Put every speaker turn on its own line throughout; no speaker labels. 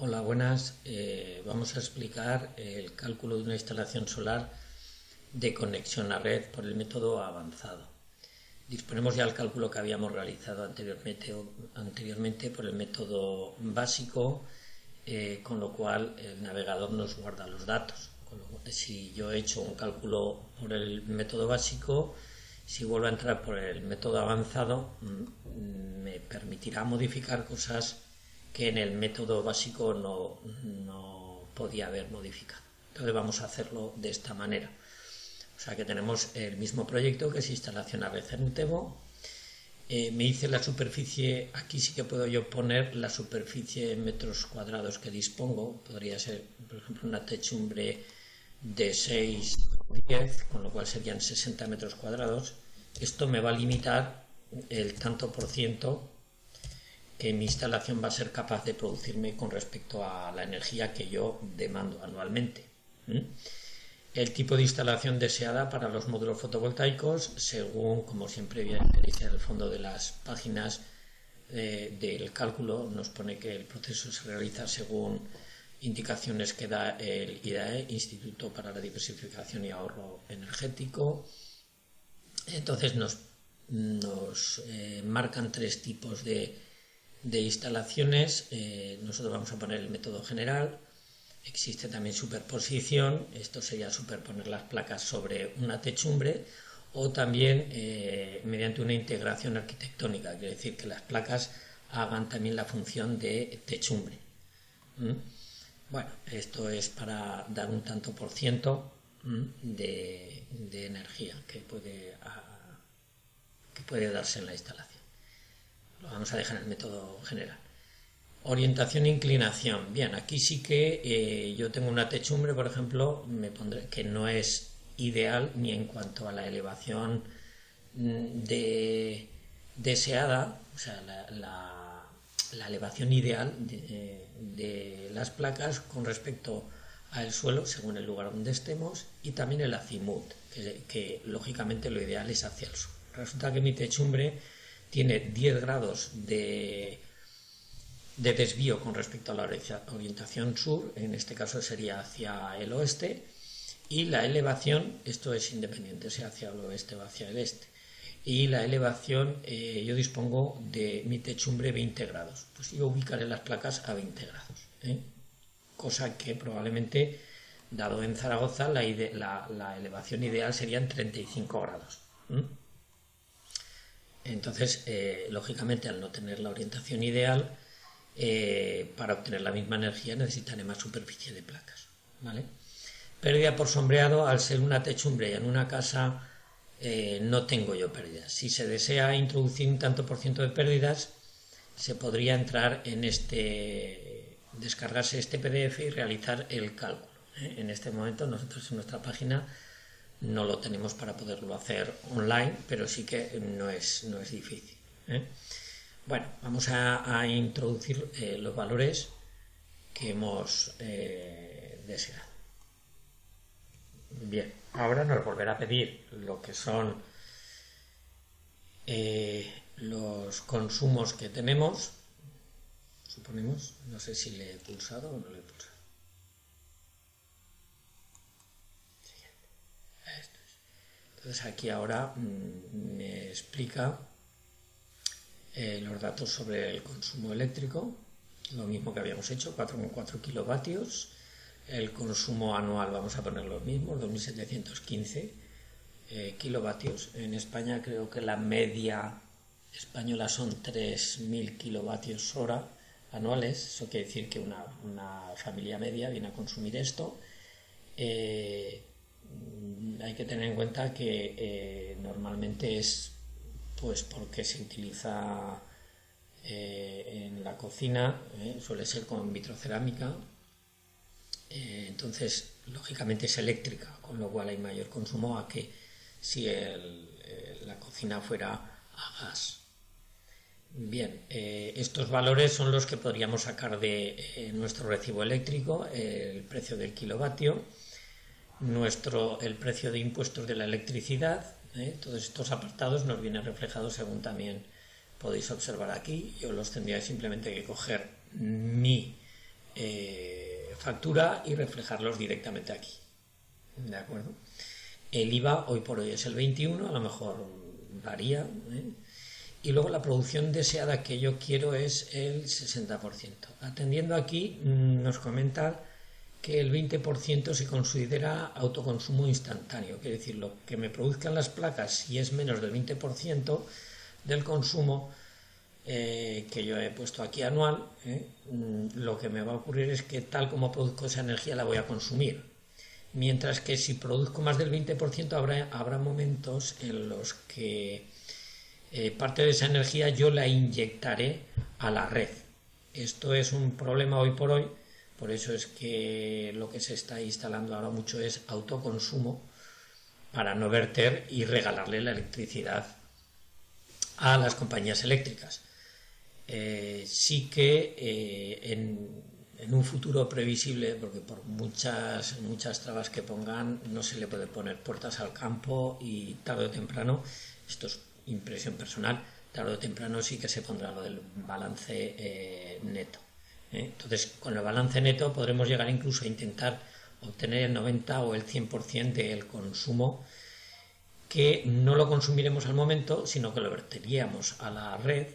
Hola, buenas. Vamos a explicar el cálculo de una instalación solar de conexión a red por el método avanzado. Disponemos ya del cálculo que habíamos realizado anteriormente por el método básico, con lo cual el navegador nos guarda los datos. Si yo he hecho un cálculo por el método básico, si vuelvo a entrar por el método avanzado, me permitirá modificar cosas que en el método básico no podía haber modificado. Entonces vamos a hacerlo de esta manera. O sea que tenemos el mismo proyecto, que es instalación a red en Tebo. Me hice la superficie, aquí sí que puedo yo poner la superficie en metros cuadrados que dispongo. Podría ser, por ejemplo, una techumbre de 6,10, con lo cual serían 60 metros cuadrados. Esto me va a limitar el tanto por ciento que mi instalación va a ser capaz de producirme con respecto a la energía que yo demando anualmente. El tipo de instalación deseada para los módulos fotovoltaicos, según, como siempre dice al fondo de las páginas del cálculo, nos pone que el proceso se realiza según indicaciones que da el IDAE, Instituto para la Diversificación y Ahorro Energético. Entonces nos marcan tres tipos de instalaciones. Nosotros vamos a poner el método general. Existe también superposición, esto sería superponer las placas sobre una techumbre, o también mediante una integración arquitectónica, quiere decir que las placas hagan también la función de techumbre. Bueno, esto es para dar un tanto por ciento de energía que puede darse en la instalación. Lo vamos a dejar en el método general. Orientación e inclinación. Bien, aquí sí que yo tengo una techumbre, por ejemplo, me pondré que no es ideal ni en cuanto a la elevación deseada, o sea, la elevación ideal de las placas con respecto al suelo, según el lugar donde estemos, y también el azimut, que lógicamente lo ideal es hacia el sur. Resulta que mi techumbre tiene 10 grados de desvío con respecto a la orientación sur, en este caso sería hacia el oeste, y la elevación, esto es independiente, sea hacia el oeste o hacia el este, y la elevación, yo dispongo de mi techumbre 20 grados, pues yo ubicaré las placas a 20 grados, cosa que probablemente, dado en Zaragoza, la elevación ideal serían 35 grados. Entonces, lógicamente, al no tener la orientación ideal, para obtener la misma energía necesitaré más superficie de placas, ¿vale? Pérdida por sombreado. Al ser una techumbre en una casa, no tengo yo pérdidas. Si se desea introducir un tanto por ciento de pérdidas, se podría entrar en descargarse este PDF y realizar el cálculo. En este momento nosotros en nuestra página no lo tenemos para poderlo hacer online, pero sí que no es difícil. Bueno, vamos a introducir los valores que hemos deseado. Bien, ahora nos volverá a pedir lo que son los consumos que tenemos. Suponemos, no sé si le he pulsado o no le he pulsado. Esto es. Entonces aquí ahora me explica los datos sobre el consumo eléctrico, lo mismo que habíamos hecho, 4,4 kilovatios. El consumo anual vamos a poner los mismos, 2.715 kilovatios. En España creo que la media española son 3.000 kilovatios hora anuales. Eso quiere decir que una familia media viene a consumir esto. Hay que tener en cuenta que normalmente es pues porque se utiliza en la cocina, suele ser con vitrocerámica, entonces lógicamente es eléctrica, con lo cual hay mayor consumo a que si la cocina fuera a gas. Bien, estos valores son los que podríamos sacar de nuestro recibo eléctrico, el precio del kilovatio, el precio de impuestos de la electricidad. Todos estos apartados nos vienen reflejados según también podéis observar aquí. Yo los tendría simplemente que coger mi factura y reflejarlos directamente aquí. ¿De acuerdo? El IVA hoy por hoy es el 21%, a lo mejor varía, y luego la producción deseada que yo quiero es el 60%. Atendiendo aquí, nos comentan que el 20% se considera autoconsumo instantáneo, quiere decir, lo que me produzcan las placas, si es menos del 20% del consumo que yo he puesto aquí anual, lo que me va a ocurrir es que tal como produzco esa energía la voy a consumir. Mientras que si produzco más del 20% habrá momentos en los que parte de esa energía yo la inyectaré a la red. Esto es un problema hoy por hoy, por eso es que lo que se está instalando ahora mucho es autoconsumo para no verter y regalarle la electricidad a las compañías eléctricas. Sí que en un futuro previsible, porque por muchas trabas que pongan no se le puede poner puertas al campo, y tarde o temprano, esto es impresión personal, tarde o temprano sí que se pondrá lo del balance neto. Entonces, con el balance neto podremos llegar incluso a intentar obtener el 90 o el 100% del consumo, que no lo consumiremos al momento, sino que lo verteríamos a la red,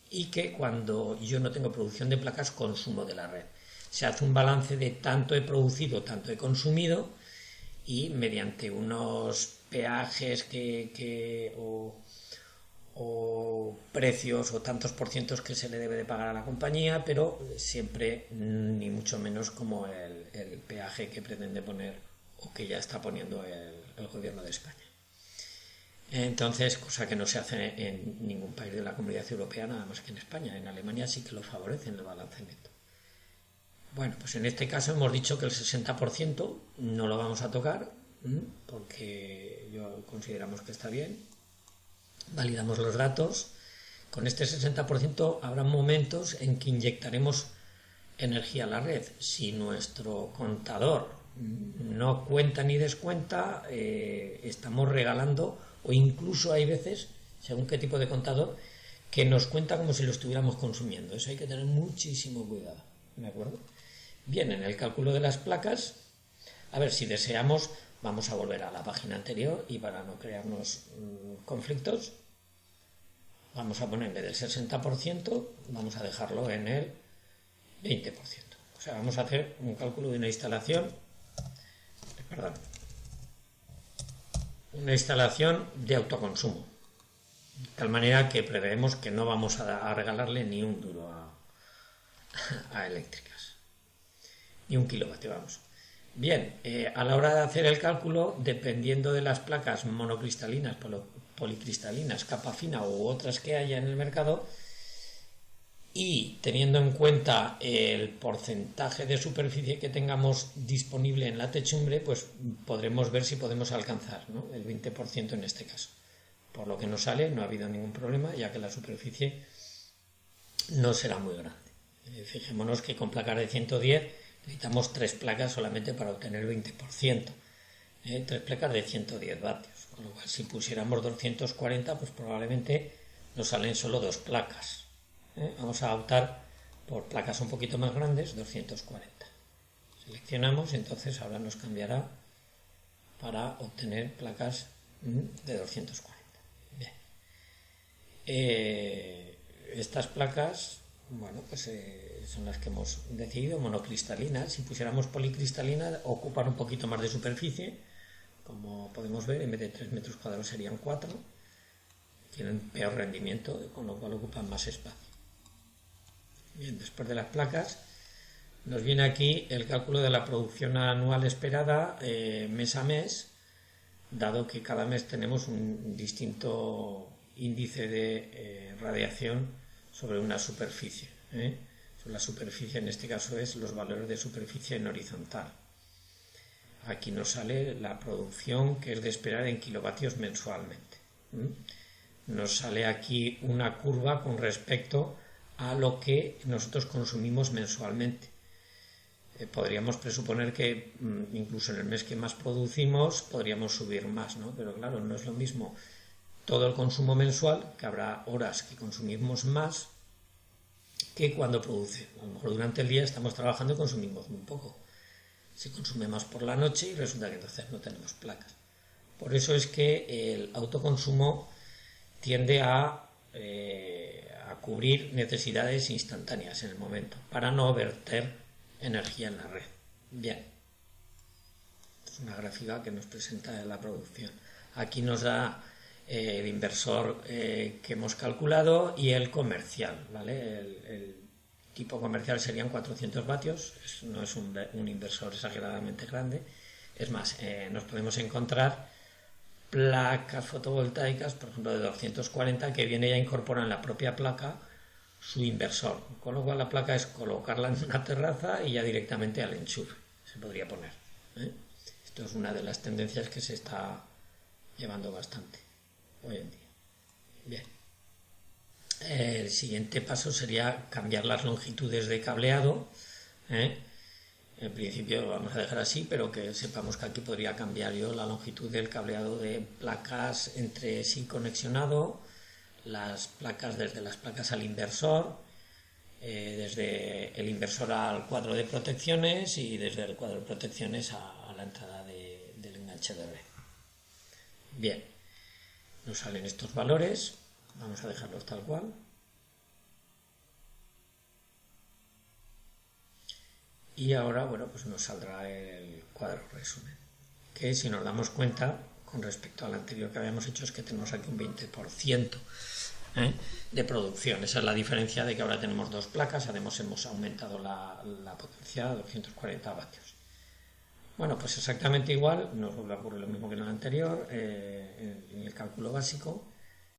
y que cuando yo no tengo producción de placas, consumo de la red. Se hace un balance de tanto he producido, tanto he consumido, y mediante unos peajes o precios o tantos % que se le debe de pagar a la compañía, pero siempre ni mucho menos como el peaje que pretende poner o que ya está poniendo el gobierno de España. Entonces, cosa que no se hace en ningún país de la Comunidad Europea, nada más que en España. En Alemania sí que lo favorecen el balance neto. Bueno, pues en este caso hemos dicho que el 60% no lo vamos a tocar, porque consideramos que está bien. Validamos los datos. Con este 60% habrá momentos en que inyectaremos energía a la red. Si nuestro contador no cuenta ni descuenta, estamos regalando, o incluso hay veces, según qué tipo de contador, que nos cuenta como si lo estuviéramos consumiendo. Eso hay que tener muchísimo cuidado, ¿de acuerdo? Bien, en el cálculo de las placas, a ver, si deseamos, vamos a volver a la página anterior, y para no crearnos conflictos, vamos a poner, en vez del 60%, vamos a dejarlo en el 20%. O sea, vamos a hacer un cálculo de una instalación, de autoconsumo, de tal manera que preveemos que no vamos a regalarle ni un duro a eléctricas, ni un kilovatio, vamos. Bien, a la hora de hacer el cálculo, dependiendo de las placas monocristalinas, policristalinas, capa fina u otras que haya en el mercado, y teniendo en cuenta el porcentaje de superficie que tengamos disponible en la techumbre, pues podremos ver si podemos alcanzar, ¿no?, el 20% en este caso. Por lo que nos sale, no ha habido ningún problema, ya que la superficie no será muy grande. Fijémonos que con placas de 110 necesitamos 3 placas solamente para obtener el 20%. 3 placas de 110 vatios. Con lo cual, si pusiéramos 240, pues probablemente nos salen solo 2 placas. Vamos a optar por placas un poquito más grandes, 240. Seleccionamos, y entonces ahora nos cambiará para obtener placas de 240. Bien. Estas placas, bueno, pues son las que hemos decidido, monocristalinas. Si pusiéramos policristalinas, ocupan un poquito más de superficie. Como podemos ver, en vez de 3 metros cuadrados serían 4. Tienen peor rendimiento, con lo cual ocupan más espacio. Bien, después de las placas, nos viene aquí el cálculo de la producción anual esperada mes a mes, dado que cada mes tenemos un distinto índice de radiación sobre una superficie. Sobre la superficie, en este caso, es los valores de superficie en horizontal. Aquí nos sale la producción que es de esperar en kilovatios mensualmente. Nos sale aquí una curva con respecto a lo que nosotros consumimos mensualmente. Podríamos presuponer que incluso en el mes que más producimos podríamos subir más, ¿no? Pero claro, no es lo mismo todo el consumo mensual, que habrá horas que consumimos más, que cuando produce. A lo mejor durante el día estamos trabajando y consumimos muy poco. Se consume más por la noche y resulta que entonces no tenemos placas. Por eso es que el autoconsumo tiende a cubrir necesidades instantáneas en el momento, para no verter energía en la red. Bien, es una gráfica que nos presenta la producción. Aquí nos da el inversor que hemos calculado y el comercial, ¿vale? El tipo comercial serían 400 vatios, no es un inversor exageradamente grande. Es más, nos podemos encontrar placas fotovoltaicas, por ejemplo, de 240, que viene ya incorpora en la propia placa su inversor, con lo cual la placa es colocarla en una terraza y ya directamente al enchufe se podría poner, ¿eh? Esto es una de las tendencias que se está llevando bastante hoy en día. Bien. El siguiente paso sería cambiar las longitudes de cableado, ¿eh? En principio lo vamos a dejar así, pero que sepamos que aquí podría cambiar yo la longitud del cableado de placas entre sí conexionado, las placas desde las placas al inversor, desde el inversor al cuadro de protecciones y desde el cuadro de protecciones a la entrada del enganche de red. Bien, nos salen estos valores, vamos a dejarlos tal cual. Y ahora, bueno, pues nos saldrá el cuadro resumen, que si nos damos cuenta, con respecto al anterior que habíamos hecho, es que tenemos aquí un 20% de producción. Esa es la diferencia de que ahora tenemos dos placas, además hemos aumentado la potencia a 240 vatios. Bueno, pues exactamente igual, nos vuelve a ocurrir lo mismo que en el anterior, en el cálculo básico.